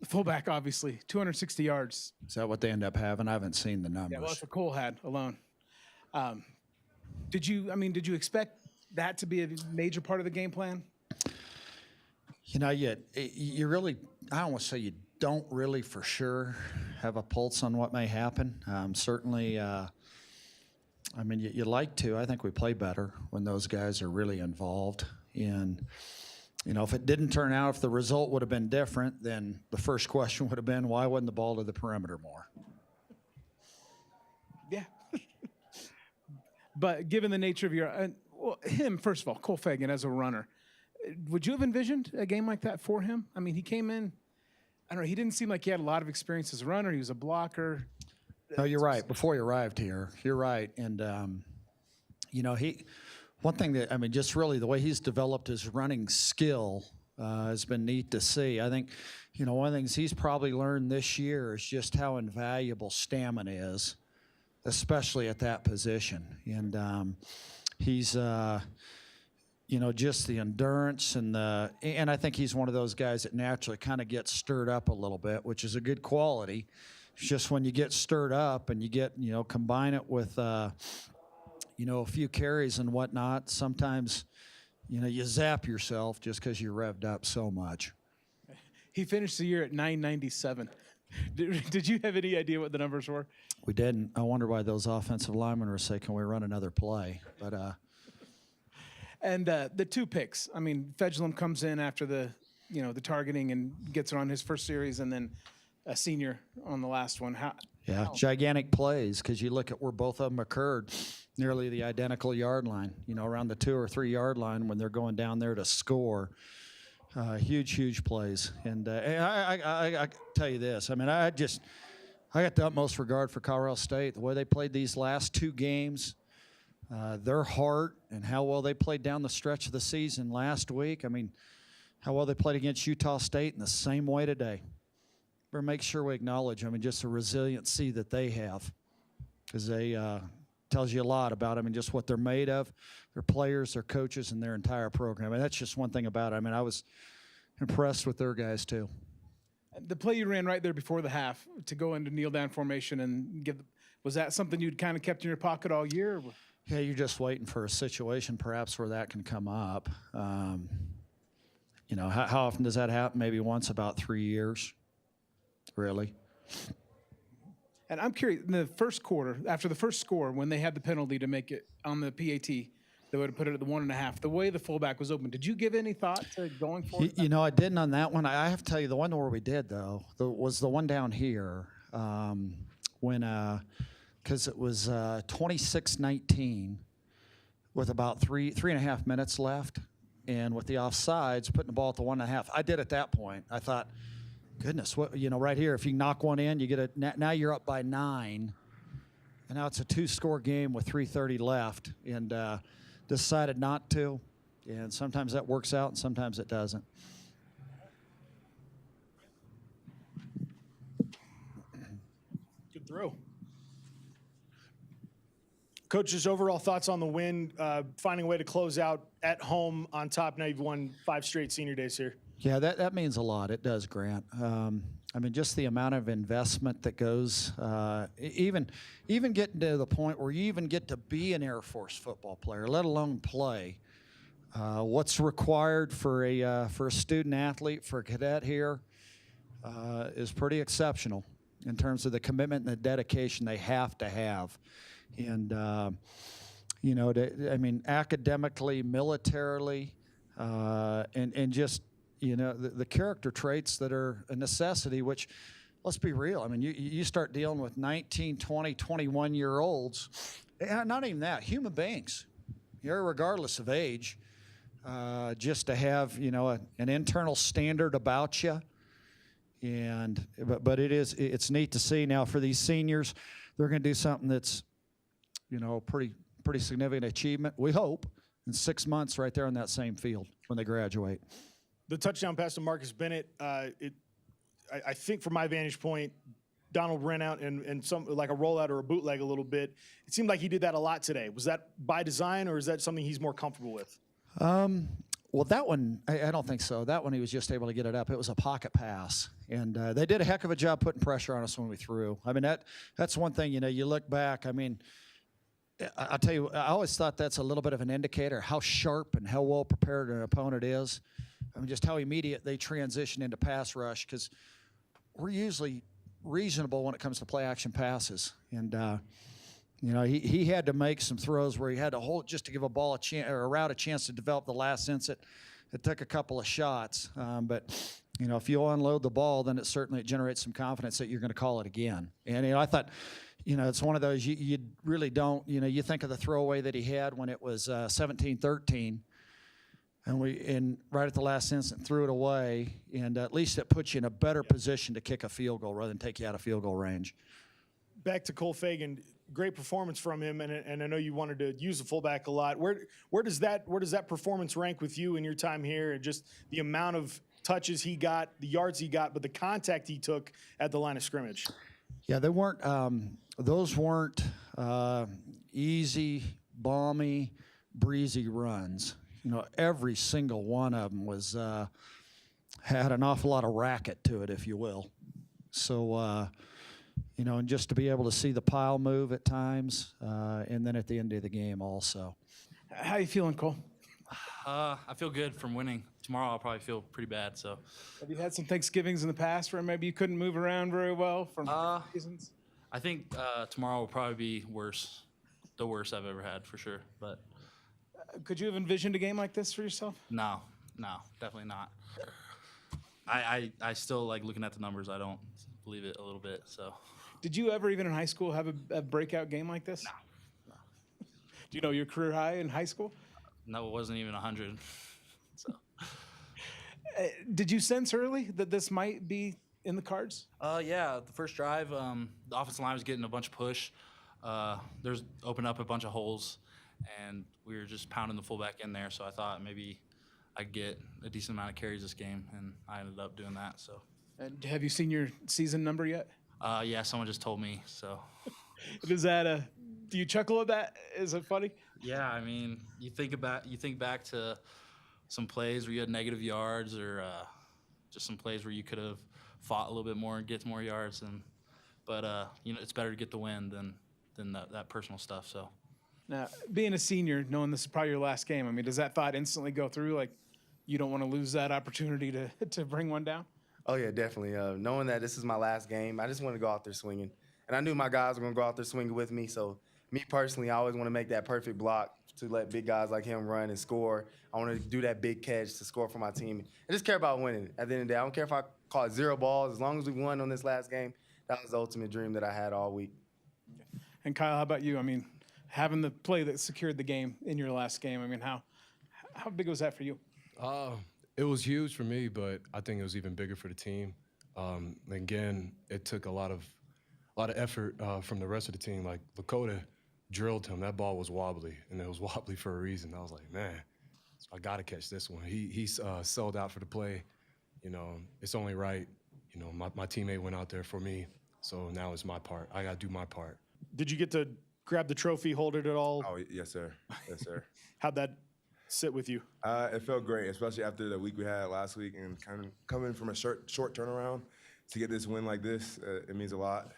Fullback, obviously, 260 yards. Is that what they end up having? I haven't seen the numbers. Yeah, well, that's what Cole had alone. Did you expect that to be a major part of the game plan? You know, you really, I don't want to say you don't really for sure have a pulse on what may happen. Certainly, I mean, you like to. I think we play better when those guys are really involved. And, you know, if it didn't turn out, if the result would have been different, then the first question would have been, why wasn't the ball to the perimeter more? Yeah. But given the nature of your him, first of all, Cole Fagan as a runner, would you have envisioned a game like that for him? I mean, he came in, I don't know, he didn't seem like he had a lot of experience as a runner. He was a blocker. No, you're right. Before he arrived here, you're right. And, you know, one thing that, I mean, just really the way he's developed his running skill has been neat to see. I think, you know, one of the things he's probably learned this year is just how invaluable stamina is, especially at that position. And he's, you know, just the endurance and I think he's one of those guys that naturally kind of gets stirred up a little bit, which is a good quality. It's just when you get stirred up and you get, you know, combine it with, you know, a few carries and whatnot, sometimes, you know, you zap yourself just because you're revved up so much. He finished the year at 997. Did you have any idea what the numbers were? We didn't. I wonder why those offensive linemen were saying, can we run another play? But and the two picks. I mean, Fedgelum comes in after the targeting and gets it on his first series, and then a senior on the last one. Gigantic plays, because you look at where both of them occurred, nearly the identical yard line, you know, around the 2 or 3 yard line when they're going down there to score. Huge plays. And I tell you this, I mean, I got the utmost regard for Colorado State. The way they played these last 2 games, their heart and how well they played down the stretch of the season last week. I mean, how well they played against Utah State in the same way today. Better make sure we acknowledge, I mean, just the resiliency that they have, because they tells you a lot about, I mean, just what they're made of, their players, their coaches, and their entire program. And that's just one thing about it. I mean, I was impressed with their guys too. The play you ran right there before the half to go into kneel down formation and was that something you'd kind of kept in your pocket all year? Yeah, you're just waiting for a situation perhaps where that can come up. You know, how often does that happen? Maybe once about 3 years, really. And I'm curious, in the first quarter, after the first score, when they had the penalty to make it on the PAT, they would have put it at the 1.5. The way the fullback was open, did you give any thought to going for it? You know, I didn't on that one. I have to tell you, the one where we did, though, was the one down here when because it was 26-19 with about three and a half minutes left, and with the offsides, putting the ball at the 1.5. I did at that point. I thought, goodness, what, you know, right here, if you knock one in, you get a, now you're up by 9, and now it's a 2-score game with 3:30 left, and decided not to, and sometimes that works out and sometimes it doesn't. Good throw. Coach's overall thoughts on the win, finding a way to close out at home on top. Now you've won 5 straight senior days here. Yeah, that means a lot. It does, Grant. I mean, just the amount of investment that goes, even getting to the point where you even get to be an Air Force football player, let alone play. What's required for a student athlete, for a cadet here, is pretty exceptional in terms of the commitment and the dedication they have to have. And, you know, I mean, academically, militarily, and just, you know, the character traits that are a necessity, which, let's be real, I mean, you start dealing with 19, 20, 21-year-olds, not even that, human beings, regardless of age, just to have, you know, an internal standard about you. And but it's neat to see now for these seniors, they're going to do something that's, you know, pretty significant achievement, we hope, in 6 months right there on that same field when they graduate. The touchdown pass to Marcus Bennett, I think from my vantage point, Donald ran out and some like a rollout or a bootleg a little bit. It seemed like he did that a lot today. Was that by design, or is that something he's more comfortable with? Well, that one, I don't think so. That one, he was just able to get it up. It was a pocket pass. And they did a heck of a job putting pressure on us when we threw. I mean, that's one thing, you look back. I mean, I'll tell you, I always thought that's a little bit of an indicator how sharp and how well prepared an opponent is. I mean, just how immediate they transition into pass rush, because we're usually reasonable when it comes to play action passes. And, he had to make some throws where he had to hold just to give a ball a chance or a route a chance to develop the last instant. It took a couple of shots. But if you unload the ball, then it generates some confidence that you're going to call it again. And, I thought, it's one of those you really don't, you think of the throwaway that he had when it was 17-13. And right at the last instant threw it away, and at least it puts you in a better position to kick a field goal rather than take you out of field goal range. Back to Cole Fagan, great performance from him, and I know you wanted to use the fullback a lot. Where does that performance rank with you in your time here, and just the amount of touches he got, the yards he got, but the contact he took at the line of scrimmage? Yeah, they weren't. Those weren't easy, balmy, breezy runs. Every single one of them was had an awful lot of racket to it, if you will. So, and just to be able to see the pile move at times, and then at the end of the game also. How you feeling, Cole? I feel good from winning. Tomorrow I'll probably feel pretty bad. So, Have you had some Thanksgivings in the past where maybe you couldn't move around very well for reasons? I think tomorrow will probably be worse, the worst I've ever had for sure. But Could you have envisioned a game like this for yourself? no, definitely not. I still like looking at the numbers. I don't believe it a little bit. So, Did you ever, even in high school, have a breakout game like this? No. Do you know your career high in high school? No, it wasn't even 100. So, Did you sense early that this might be in the cards? yeah, the first drive, the offensive line was getting a bunch of push. There's opened up a bunch of holes, and we were just pounding the fullback in there. So I thought maybe I'd get a decent amount of carries this game, and I ended up doing that. So, Have you seen your season number yet? yeah, someone just told me. So, Do you chuckle at that? Is it funny? yeah, I mean, you think back to some plays where you had negative yards, or just some plays where you could have fought a little bit more and get more yards. But it's better to get the win than that personal stuff. So. Now, being a senior, knowing this is probably your last game, I mean, does that thought instantly go through? Like, you don't want to lose that opportunity to bring one down? Oh, yeah, definitely. Knowing that this is my last game, I just want to go out there swinging. And I knew my guys were going to go out there swinging with me. So, me personally, I always want to make that perfect block to let big guys like him run and score. I want to do that big catch to score for my team. I just care about winning at the end of the day. I don't care if I caught 0 balls. As long as we won on this last game, that was the ultimate dream that I had all week. And Kyle, how about you? I mean, having the play that secured the game in your last game, I mean, how big was that for you? It was huge for me, but I think it was even bigger for the team. Again, it took a lot of effort from the rest of the team. Like, Lakota drilled him. That ball was wobbly, and it was wobbly for a reason. I was like, man, I got to catch this one. He's sold out for the play. It's only right. My teammate went out there for me, so now it's my part. I got to do my part. Did you get to grab the trophy, hold it at all? Oh, yes, sir. Yes, sir. How'd that sit with you? It felt great, especially after the week we had last week, and kind of coming from a short turnaround to get this win like this. It means a lot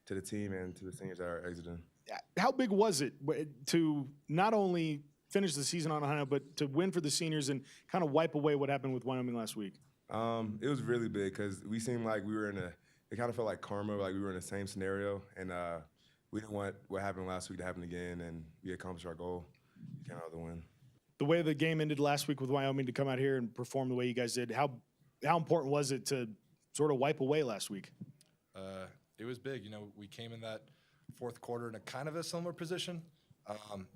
to the team and to the seniors that are exiting. How big was it to not only finish the season on a high note, but to win for the seniors and kind of wipe away what happened with Wyoming last week? It was really big because we seemed like we were it kind of felt like karma, like we were in the same scenario, and we didn't want what happened last week to happen again, and we accomplished our goal. We came out with a win. The way the game ended last week with Wyoming, to come out here and perform the way you guys did, how important was it to sort of wipe away last week? It was big. We came in that fourth quarter in a kind of a similar position,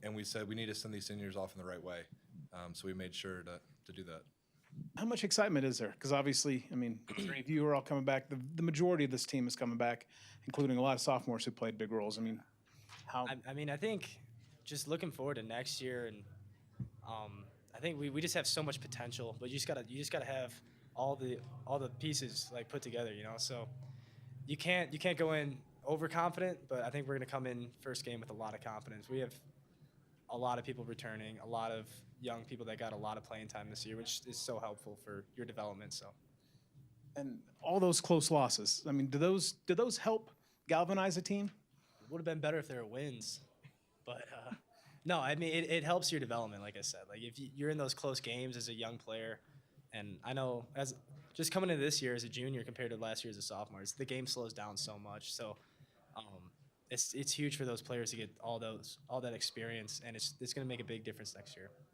and we said we need to send these seniors off in the right way. So we made sure to do that. How much excitement is there? Because obviously, I mean, three of you are all coming back. The majority of this team is coming back, including a lot of sophomores who played big roles. I mean, how? I think just looking forward to next year, and I think we just have so much potential. But you just gotta have all the pieces like put together, So you can't go in overconfident, but I think we're gonna come in first game with a lot of confidence. We have a lot of people returning, a lot of young people that got a lot of playing time this year, which is so helpful for your development. So And all those close losses. I mean, did those help galvanize a team? it would have been better if there were wins, but no, I mean it helps your development. Like I said, like if you're in those close games as a young player, and I know as just coming into this year as a junior compared to last year as a sophomore, the game slows down so much. So it's huge for those players to get all that experience, and it's going to make a big difference next year.